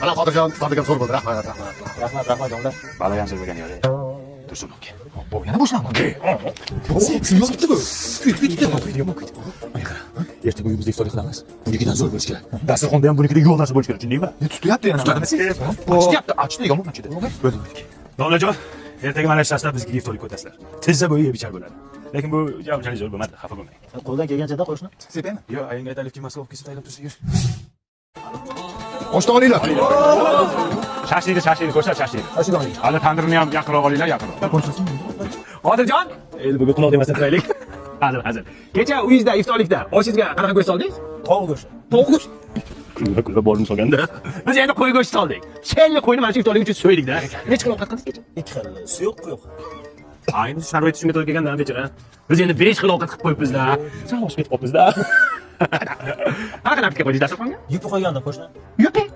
Mana xotirjam, iftorlikam zo'r bo'ldi. Rahmat. Rahmat jonlar. Balo ham zo'r bo'lgan edi. Tursun aka. Bu yana boshlandi. Ertaga uyimizda iftorlik qilamiz. Bunikidan zo'r bo'lishi kerak. Dasturxonda ham bunikidek yo'q narsa bo'lishi kerak, tushundingmi? Tutyapti yana. Ochyapti, ochdi, yomon ochdi. Bo'ldi. Domlajon, ertaga mana shu tashlab bizga iftorlik o'tasizlar. Tezda bo'yi yeb ichar bo'ladi. Lekin bu unchalik zo'r bo'lmadi, xafa bo'lmang. Qo'ldan kelgancha qo'shni. Sepaymi? Yo'q, ayangga aytaylik, Moskva olib kelsa taylab tursa yur. Oshdan olinglar. Shashlikni ko'rsat, shashlikni. Hali tandirni ham yaqinroq olinglar, yaqinroq. Qodirjon, endi bugun quloq demasdan turaylik. Hazır. Kecha uyingizda iftorlikda oshingizga qanaqa go'sht soldingiz? Tovuq go'shti. Tovuq go'sht. Kulba bordim solganda. Biz endi qo'y go'sht soldik. Chelli qo'yni mana shu iftorlik uchun so'ydik-da. Nech xil ovqat qildingiz kecha? 2 xil, suyuq, quyuq. Ayni sharoit shunga to'g'ri kelganda bechora. Biz endi 5 xil ovqat qilib qo'yibmiz-da. Sal oshib ketib qolibmiz-da. Qanaqa napka qo'ydingiz dasturxonga? Yupib qo'ygandim qo'shni. Yuping.